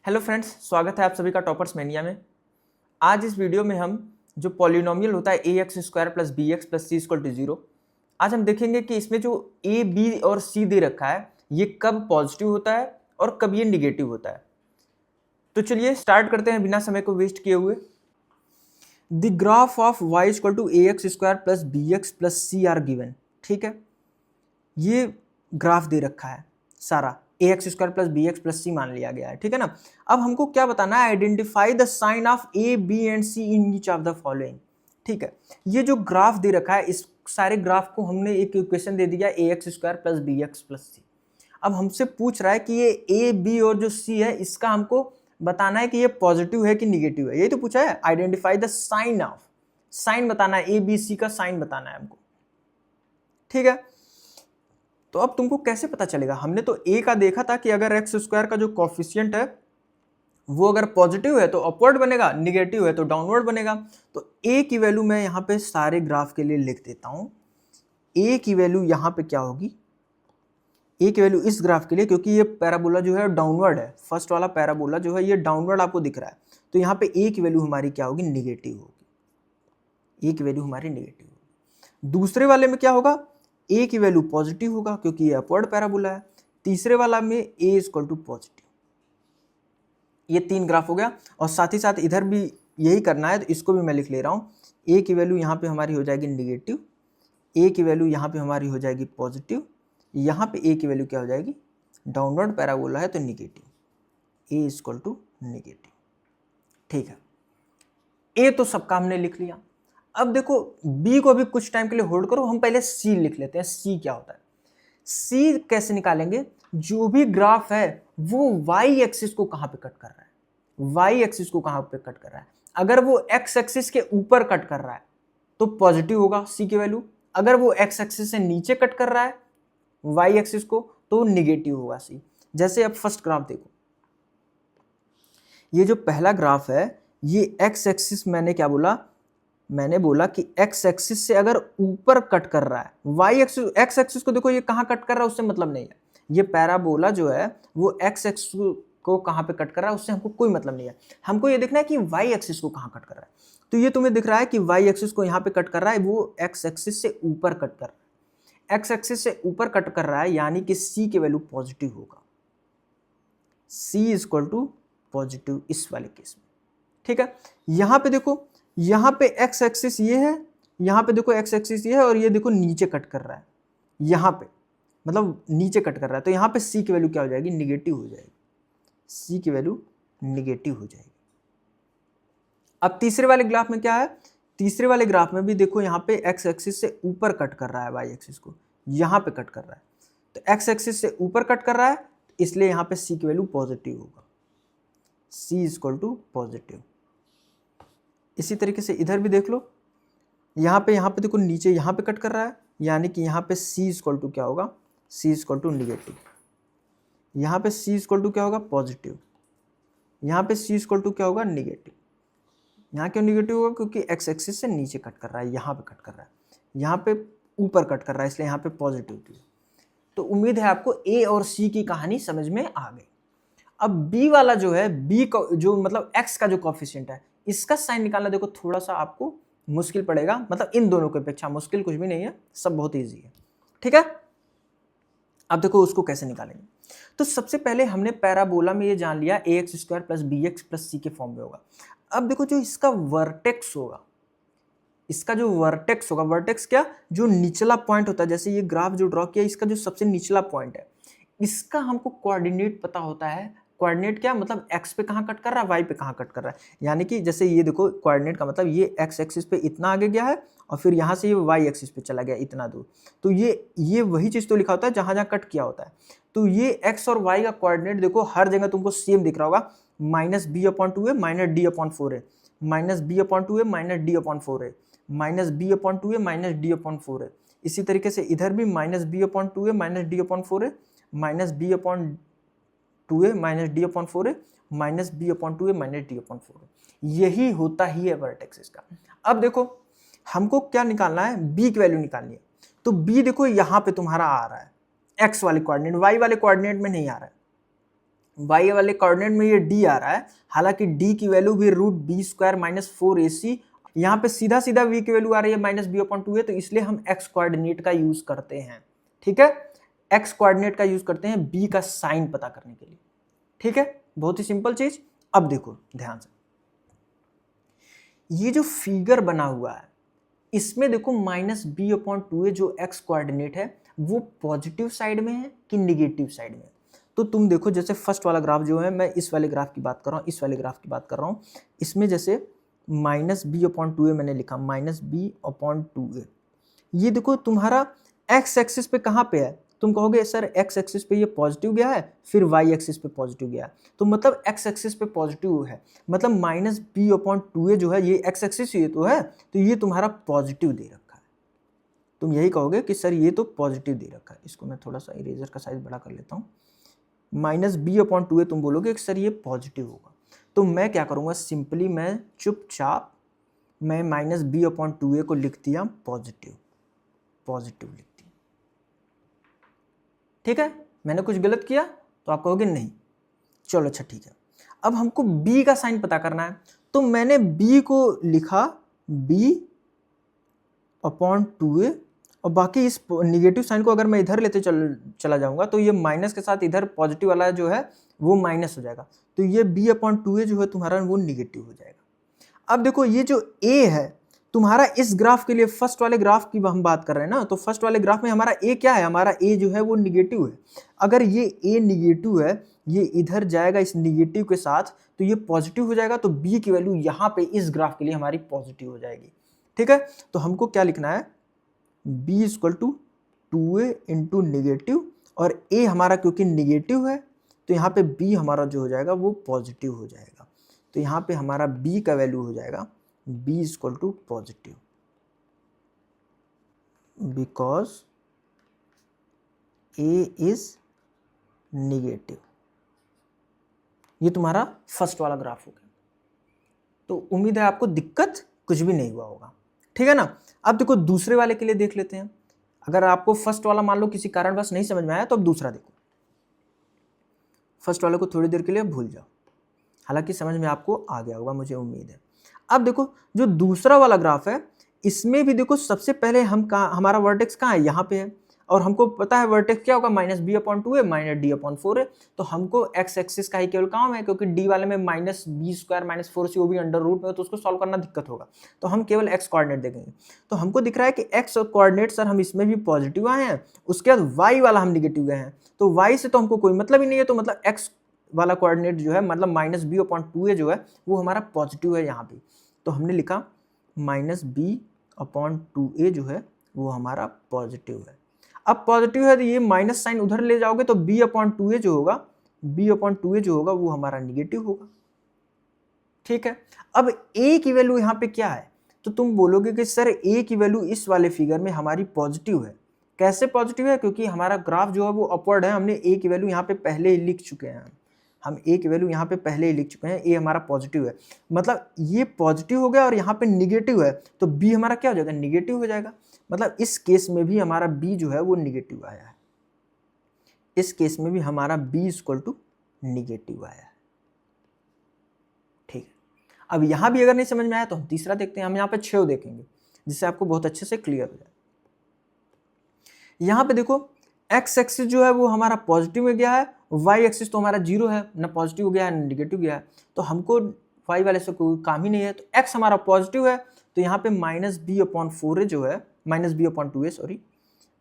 Hello friends, स्वागत है आप सभी का टॉपर्स मैनिया में। आज इस वीडियो में हम जो पॉलिनोमियल होता है ax square plus B x plus c equal to 0, आज हम देखेंगे कि इसमें जो a, b और c दे रखा है ये कब पॉजिटिव होता है और कब ये निगेटिव होता है। तो चलिए स्टार्ट करते हैं बिना समय को वेस्ट किए हुए। The graph of y equal to ax square plus B x plus C are given. ठीक है, ये ग्राफ दे रखा है सारा, ax square plus B x plus C मान लिया गया है। ठीक है ना। अब हमको क्या बताना है, identify the sign of a b and c in each of the following. ठीक है, ये जो ग्राफ दे रखा है इस सारे ग्राफ को हमने एक इक्वेशन दे दिया ax square plus B x plus C. अब हमसे पूछ रहा है कि ये ए बी और जो सी है इसका हमको बताना है कि ये पॉजिटिव है कि निगेटिव है। यही तो पूछा है, identify the sign of, sign बताना है, ए बी सी का साइन बताना है हमको। ठीक है, तो अब तुमको कैसे पता चलेगा, हमने तो a का देखा था कि अगर एक्स स्क्वायर का जो कॉफिशिएंट है वो अगर पॉजिटिव है तो अपवर्ड बनेगा, निगेटिव है तो डाउनवर्ड बनेगा। तो a की वैल्यू मैं यहाँ पे सारे ग्राफ के लिए लिख देता हूँ। a की वैल्यू यहाँ पे क्या होगी, a की वैल्यू इस ग्राफ के लिए, क्योंकि ये पैराबोला जो है डाउनवर्ड है, फर्स्ट वाला पैराबोला जो है ये डाउनवर्ड आपको दिख रहा है, तो यहाँ पे a की वैल्यू हमारी क्या होगी, निगेटिव होगी। a की वैल्यू हमारी निगेटिव होगी। दूसरे वाले में क्या होगा, a की वैल्यू पॉजिटिव होगा क्योंकि ये अपवर्ड पैराबोला है। तीसरे वाला में a इक्वल टू पॉजिटिव। ये तीन ग्राफ हो गया, और साथ ही साथ इधर भी यही करना है, तो इसको भी मैं लिख ले रहा हूँ। a की वैल्यू यहाँ पे हमारी हो जाएगी निगेटिव, a की वैल्यू यहाँ पे हमारी हो जाएगी पॉजिटिव, यहाँ पे a की वैल्यू क्या हो जाएगी, डाउनवर्ड पैराबोला है तो negative, a equal to negative. ठीक है, a तो सबका हमने लिख लिया। अब देखो b को भी कुछ टाइम के लिए होल्ड करो, हम पहले c लिख लेते हैं। c क्या होता है, c कैसे निकालेंगे, जो भी ग्राफ है वो y एक्सिस को कहां पे कट कर रहा है, y एक्सिस को कहां पे कट कर रहा है। अगर वो x एक्सिस के ऊपर कट कर रहा है तो पॉजिटिव होगा c की वैल्यू, अगर वो x एक्सिस से नीचे कट कर रहा है y एक्सिस को तो निगेटिव होगा c। जैसे अब फर्स्ट ग्राफ देखो, ये जो पहला ग्राफ है ये x एक्सिस, मैंने क्या बोला, मैंने बोला कि x एक्सिस से अगर ऊपर कट कर रहा है, y एक्सिस, x एक्सिस को देखो ये कहां कट कर रहा है उससे मतलब नहीं है, ये पैराबोला जो है वो x एक्सिस को कहां पे कट कर रहा है उससे हमको कोई मतलब नहीं है। हमको ये देखना है कि y एक्सिस को कहां कट कर रहा है। तो ये तुम्हें दिख रहा है कि y एक्सिस को यहां पे कट कर रहा है, वो x एक्सिस से ऊपर कट कर रहा है, x एक्सिस से ऊपर कट कर रहा है, यानी कि c की वैल्यू पॉजिटिव होगा, c इक्वल टू पॉजिटिव इस वाले केस में। ठीक है, यहां पे देखो, यहाँ पे x एक्सिस ये है, यहाँ पे देखो x एक्सिस ये है, और ये देखो नीचे कट कर रहा है, यहाँ पे मतलब नीचे कट कर रहा है, तो यहाँ पे c की वैल्यू क्या हो जाएगी, निगेटिव हो जाएगी, c की वैल्यू निगेटिव हो जाएगी। अब तीसरे वाले ग्राफ में क्या है, तीसरे वाले ग्राफ में भी देखो यहाँ पे x एक्सिस से ऊपर कट कर रहा है, y एक्सिस को यहाँ पे कट कर रहा है, तो x एक्सिस से ऊपर कट कर रहा है, इसलिए यहाँ पे c की वैल्यू पॉजिटिव होगा, c इक्वल टू पॉजिटिव। इसी तरीके से इधर भी देख लो, यहाँ पे देखो नीचे यहाँ पे कट कर रहा है, यानी कि यहाँ पे c इक्वल टू क्या होगा, c इक्वल टू निगेटिव, यहाँ पे c इक्वल टू क्या होगा, पॉजिटिव, यहाँ पे c इक्वल टू क्या होगा, निगेटिव। यहाँ क्यों निगेटिव होगा, क्योंकि x एक्सिस से नीचे कट कर रहा है, यहाँ पे कट कर रहा है, यहाँ पे ऊपर कट कर रहा है, इसलिए यहाँ पे पॉजिटिव दिया। तो उम्मीद है आपको a और c की कहानी समझ में आ गई। अब b वाला जो है, b का जो मतलब x का जो कॉफिशिएंट है, इसका साइन निकालना देखो थोड़ा सा आपको मुश्किल पड़ेगा, मतलब इन दोनों की अपेक्षा मुश्किल कुछ भी नहीं है, सब बहुत इजी है। ठीक है, अब देखो उसको कैसे निकालेंगे। तो सबसे पहले हमने पैराबोला में ये जान लिया ax square plus B x plus C के फॉर्म में होगा। अब देखो जो इसका वर्टेक्स होगा, इसका जो वर्टेक्स होगा, वर्टेक्स क्या, जो निचला पॉइंट होता है, जैसे ये ग्राफ जो ड्रॉ किया इसका जो सबसे निचला पॉइंट है, इसका हमको कोऑर्डिनेट पता होता है। कोऑर्डिनेट क्या मतलब, x पे कहाँ कट कर रहा है, y पे कहाँ कट कर रहा है, यानी कि जैसे ये देखो कोऑर्डिनेट का मतलब ये x एक्सिस पे इतना आगे गया है और फिर यहाँ से ये y एक्सिस पे चला गया इतना दूर, तो ये वही चीज़ तो लिखा होता है जहाँ जहाँ कट किया होता है। तो ये x और y का कोऑर्डिनेट देखो हर जगह तुमको सेम दिख रहा होगा, माइनस बी अपॉन टू ए माइनस डी अपॉन फोर ए, माइनस बी अपॉन टू ए माइनस डी अपॉन फोर ए, माइनस बी अपॉन टू ए माइनस डी अपॉन फोर ए। इसी तरीके से इधर भी माइनस बी अपॉन टू ए माइनस डी अपॉन फोर ए, minus B upon two ए minus D upon four ए, minus B upon two ए minus D upon four ए। यही होता ही है vertex इसका। अब देखो हमको क्या निकालना है, b की वैल्यू निकालनी है। तो b देखो यहाँ पे तुम्हारा आ रहा है x वाले कोऑर्डिनेट, y वाले कोऑर्डिनेट में नहीं आ रहा है, y वाले कोऑर्डिनेट में ये d आ रहा है, हालांकि d की वैल्यू भी √b² माइनस 4ac, यहाँ पे सीधा सीधा v की वैल्यू आ रही है -b/2a, तो इसलिए हम x कोऑर्डिनेट का यूज करते हैं। ठीक है, x कोऑर्डिनेट का यूज करते हैं b का साइन पता करने के लिए। ठीक है, बहुत ही सिंपल चीज। अब देखो ध्यान से, ये जो फिगर बना हुआ है इसमें देखो -b/2a जो x कोऑर्डिनेट है वो पॉजिटिव साइड में है कि निगेटिव साइड में है। तो तुम देखो, जैसे फर्स्ट वाला ग्राफ जो है, मैं इस वाले ग्राफ की बात कर रहा हूँ, इस वाले ग्राफ की बात कर रहा हूँ, इसमें जैसे -b/2a मैंने लिखा, -b/2a, ये देखो तुम्हारा x एक्सिस पे कहाँ पे है, तुम कहोगे सर x एक्सिस पे ये पॉजिटिव गया है, फिर y एक्सिस पे पॉजिटिव गया है, तो मतलब x एक्सिस पे पॉजिटिव है, मतलब -b/2a जो है ये x एक्सिस ये तो है, तो ये तुम्हारा पॉजिटिव दे रखा है। तुम यही कहोगे कि सर ये तो पॉजिटिव दे रखा है। इसको मैं थोड़ा सा इरेजर का साइज बड़ा कर लेता हूँ। -b/2a तुम बोलोगे कि सर ये पॉजिटिव होगा, तो मैं क्या करूँगा, सिंपली मैं चुपचाप मैं -b/2a को लिख दिया पॉजिटिव, पॉजिटिव लिख दिया। ठीक है, मैंने कुछ गलत किया तो आप कहोगे नहीं, चलो अच्छा ठीक है। अब हमको b का साइन पता करना है, तो मैंने b को लिखा b/2a, और बाकी इस निगेटिव साइन को अगर मैं इधर लेते चला जाऊंगा तो ये माइनस के साथ इधर पॉजिटिव वाला जो है वो माइनस हो जाएगा, तो ये b/2a जो है तुम्हारा वो निगेटिव हो जाएगा। अब देखो ये जो a है तुम्हारा इस ग्राफ के लिए, फर्स्ट वाले ग्राफ की हम बात कर रहे हैं ना, तो फर्स्ट वाले ग्राफ में हमारा a क्या है, हमारा a जो है वो निगेटिव है। अगर ये a निगेटिव है, ये इधर जाएगा इस निगेटिव के साथ, तो ये पॉजिटिव हो जाएगा, तो b की वैल्यू यहाँ पे इस ग्राफ के लिए हमारी पॉजिटिव हो जाएगी। ठीक है, तो हमको क्या लिखना है, b = 2a इंटू निगेटिव, और a हमारा क्योंकि निगेटिव है तो यहाँ पे b हमारा जो हो जाएगा वो पॉजिटिव हो जाएगा, तो यहाँ पे हमारा b का वैल्यू हो जाएगा b = positive, because a is negative. ये तुम्हारा फर्स्ट वाला ग्राफ हो गया। तो उम्मीद है आपको दिक्कत कुछ भी नहीं हुआ होगा। ठीक है ना। अब देखो दूसरे वाले के लिए देख लेते हैं। अगर आपको फर्स्ट वाला मान लो किसी कारणवश नहीं समझ में आया तो अब दूसरा देखो। फर्स्ट वाले को थोड़ी देर के लिए भूल जाओ, हालांकि समझ में आपको आ गया होगा मुझे उम्मीद है। अब देखो जो दूसरा वाला ग्राफ है इसमें भी देखो सबसे पहले हम कहाँ, हमारा वर्टेक्स कहाँ है, यहाँ पे है, और हमको पता है वर्टेक्स क्या होगा, -b/2 -d/4 है। तो हमको x एक्सिस का ही केवल काम है, क्योंकि d वाले में -b² -4c वो भी अंडर रूट में, तो उसको सॉल्व करना दिक्कत होगा, तो हम केवल x कोऑर्डिनेट देखेंगे। तो हमको दिख रहा है कि x कोऑर्डिनेट सर हम इसमें भी पॉजिटिव आए हैं, उसके बाद y वाला हम निगेटिव गए हैं, तो y से तो हमको कोई मतलब ही नहीं है, तो मतलब x वाला कोऑर्डिनेट जो है मतलब -b/2a जो है वो हमारा पॉजिटिव है यहाँ पे, तो हमने लिखा -b/2a जो है वो हमारा पॉजिटिव है। अब पॉजिटिव है तो ये माइनस साइन उधर ले जाओगे तो b/2a जो होगा, b/2a जो होगा वो हमारा निगेटिव होगा। ठीक है, अब a की वैल्यू यहाँ पे क्या है, तो तुम बोलोगे कि सर a की वैल्यू इस वाले फिगर में हमारी पॉजिटिव है। कैसे पॉजिटिव है, क्योंकि हमारा ग्राफ जो है वो अपवर्ड है, हमने a की वैल्यू यहाँ पे पहले ही लिख चुके हैं, हम a की वैल्यू यहाँ पे पहले ही लिख चुके हैं, a हमारा पॉजिटिव है, मतलब ये पॉजिटिव हो गया और यहाँ पे निगेटिव है, तो b हमारा क्या हो जाएगा, निगेटिव हो जाएगा। मतलब इस केस में भी हमारा b जो है वो निगेटिव आया है, इस केस में भी हमारा b = निगेटिव आया है। ठीक है, अब यहां भी अगर नहीं समझ में आया तो हम तीसरा देखते हैं। हम यहाँ पे 6 देखेंगे जिससे आपको बहुत अच्छे से क्लियर हो जाए। यहाँ पे देखो x एक्सिस जो है वो हमारा पॉजिटिव में गया है, y एक्सिस तो हमारा 0 है, ना पॉजिटिव हो गया है ना निगेटिव गया है, तो हमको y वाले से कोई काम ही नहीं है, तो x हमारा पॉजिटिव है, तो यहाँ पे -b/4 जो है, -b/2a सॉरी,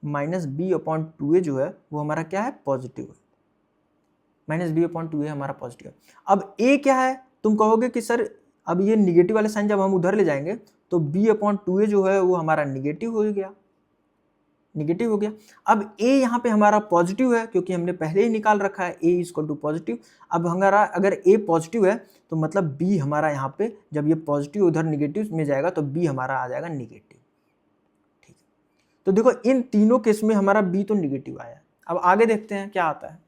-b/2a जो है वो हमारा क्या है, पॉजिटिव है, -b/2a हमारा पॉजिटिव है। अब a क्या है, तुम कहोगे कि सर अब ये निगेटिव वाले साइन जब हम उधर ले जाएंगे तो b/2a जो है वो हमारा निगेटिव हो गया, निगेटिव हो गया। अब a यहाँ पे हमारा पॉजिटिव है क्योंकि हमने पहले ही निकाल रखा है a = पॉजिटिव। अब हमारा अगर a पॉजिटिव है तो मतलब b हमारा यहाँ पे जब ये पॉजिटिव उधर निगेटिव में जाएगा तो b हमारा आ जाएगा निगेटिव। ठीक है, तो देखो इन तीनों केस में हमारा b तो निगेटिव आया। अब आगे देखते हैं क्या आता है।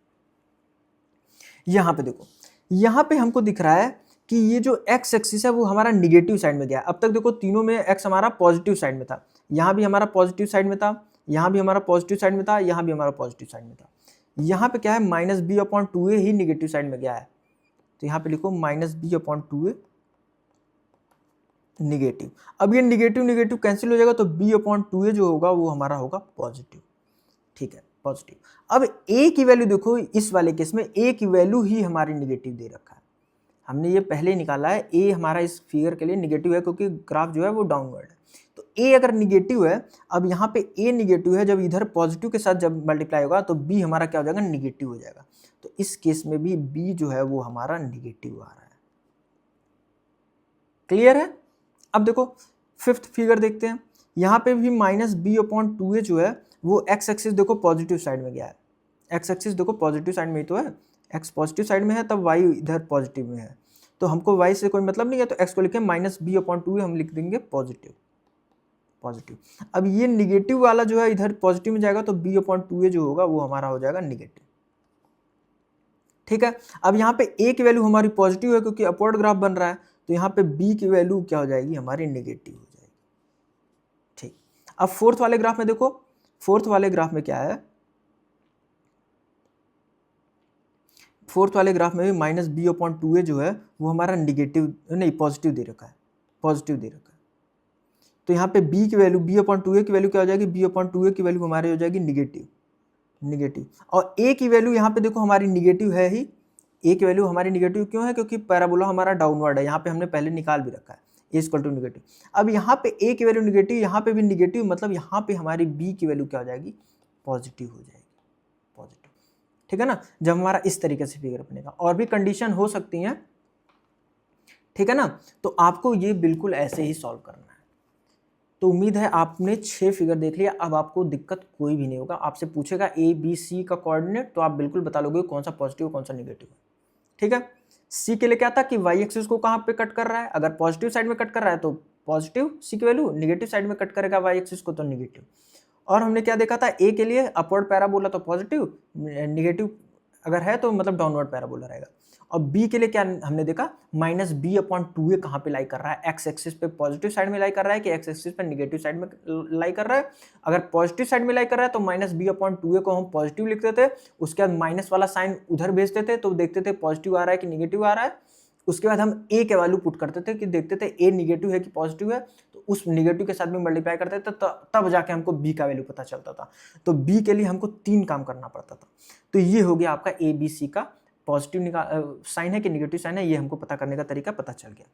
यहाँ पे देखो, यहाँ पे हमको दिख रहा है कि ये जो x एक्सिस है वो हमारा निगेटिव साइड में गया। अब तक देखो तीनों में x हमारा पॉजिटिव साइड में था, यहाँ भी हमारा पॉजिटिव साइड में था, यहाँ भी हमारा पॉजिटिव साइड में था, यहाँ भी हमारा पॉजिटिव साइड में था। यहाँ पे क्या है, माइनस बी अपॉन टू ए ही निगेटिव साइड में गया है, तो यहाँ पे लिखो माइनस बी अपॉन टू ए निगेटिव। अब ये निगेटिव निगेटिव कैंसिल हो जाएगा, तो बी अपॉन टू ए जो होगा वो हमारा होगा पॉजिटिव। ठीक है, पॉजिटिव। अब ए की वैल्यू देखो, इस वाले केस में ए की वैल्यू ही हमारी निगेटिव दे रखा है, हमने ये पहले निकाला है। ए हमारा इस फिगर के लिए निगेटिव है क्योंकि ग्राफ जो है वो डाउनवर्ड है, तो ए अगर निगेटिव है, अब यहाँ पे ए निगेटिव है, जब इधर पॉजिटिव के साथ जब मल्टीप्लाई होगा तो बी हमारा क्या हो जाएगा, निगेटिव हो जाएगा। तो इस केस में भी बी जो है वो हमारा निगेटिव आ रहा है। क्लियर है? अब देखो फिफ्थ फिगर देखते हैं, यहाँ पे भी माइनस बी अपॉन टू ए जो है वो एक्स एक्सिस देखो पॉजिटिव साइड में गया है, एक्स एक्सिस देखो पॉजिटिव साइड में ही तो है, एक्स पॉजिटिव साइड में है तब वाई इधर पॉजिटिव में है, तो हमको वाई से कोई मतलब नहीं है, तो एक्स को लिखे माइनस बी अपॉन टू ए, हम लिख देंगे पॉजिटिव, पॉजिटिव। अब ये निगेटिव वाला जो है इधर पॉजिटिव में जाएगा, तो बी अपॉन टू ए जो होगा वो हमारा हो जाएगा निगेटिव। ठीक है, अब यहाँ पे ए की वैल्यू हमारी पॉजिटिव है क्योंकि अपवर्ड ग्राफ बन रहा है, तो यहाँ पे बी की वैल्यू क्या हो जाएगी, हमारी निगेटिव हो जाएगी। ठीक, अब फोर्थ वाले ग्राफ में देखो, फोर्थ वाले ग्राफ में क्या है, फोर्थ वाले ग्राफ में भी माइनस बी अपॉन टू ए जो है वो हमारा निगेटिव नहीं पॉजिटिव दे रखा है, पॉजिटिव दे रखा है। तो यहाँ पे बी की वैल्यू, बी अपॉन टू ए की वैल्यू क्या हो जाएगी, बी अपॉन टू ए की वैल्यू हमारी हो जाएगी निगेटिव, निगेटिव। और ए की वैल्यू यहाँ पे देखो हमारी निगेटिव है ही, ए की वैल्यू हमारी निगेटिव क्यों है, क्योंकि पैराबोला हमारा डाउनवर्ड है, यहाँ पे हमने पहले निकाल भी रखा है, ए इक्वल टू निगेटिव। अब यहाँ पे ए की वैल्यू निगेटिव, यहाँ पे भी निगेटिव, मतलब यहाँ पे हमारी बी की वैल्यू क्या हो जाएगी, पॉजिटिव हो जाएगी, पॉजिटिव। ठीक है ना, जब हमारा इस तरीके से फिगर बनेगा, और भी कंडीशन हो सकती हैं, ठीक है ना, तो आपको ये बिल्कुल ऐसे ही सॉल्व करना है। तो उम्मीद है आपने 6 फिगर देख लिया, अब आपको दिक्कत कोई भी नहीं होगा। आपसे पूछेगा ए बी सी का कोऑर्डिनेट, तो आप बिल्कुल बता लोगे कौन सा पॉजिटिव कौन सा निगेटिव है। ठीक है, सी के लिए क्या था कि वाई एक्सिस को कहाँ पे कट कर रहा है, अगर पॉजिटिव साइड में कट कर रहा है तो पॉजिटिव सी की वैल्यू, निगेटिव साइड में कट करेगा वाई एक्सिस को तो निगेटिव। और हमने क्या देखा था, ए के लिए अपवर्ड पैराबोला तो पॉजिटिव, निगेटिव अगर है तो मतलब डाउनवर्ड पैराबोला रहेगा। और बी के लिए क्या हमने देखा, माइनस बी अपॉन टू ए कहाँ पे लाई कर रहा है, एक्स एक्सिस पे पॉजिटिव साइड में लाई कर रहा है कि एक्स एक्सिस पे निगेटिव साइड में लाई कर रहा है। अगर पॉजिटिव साइड में लाई कर रहा है तो माइनस बी अपॉन टू ए को हम पॉजिटिव लिखते थे, उसके बाद माइनस वाला साइन उधर भेजते थे तो देखते थे पॉजिटिव आ रहा है कि निगेटिव आ रहा है। उसके बाद हम ए के वैल्यू पुट करते थे कि देखते थे ए निगेटिव है कि पॉजिटिव है, तो उस निगेटिव के साथ में मल्टीप्लाई करते थे, तब जाके हमको बी का वैल्यू पता चलता था। तो बी के लिए हमको 3 काम करना पड़ता था। तो ये हो गया आपका ए बी सी का पॉजिटिव साइन है कि निगेटिव साइन है, ये हमको पता करने का तरीका पता चल गया।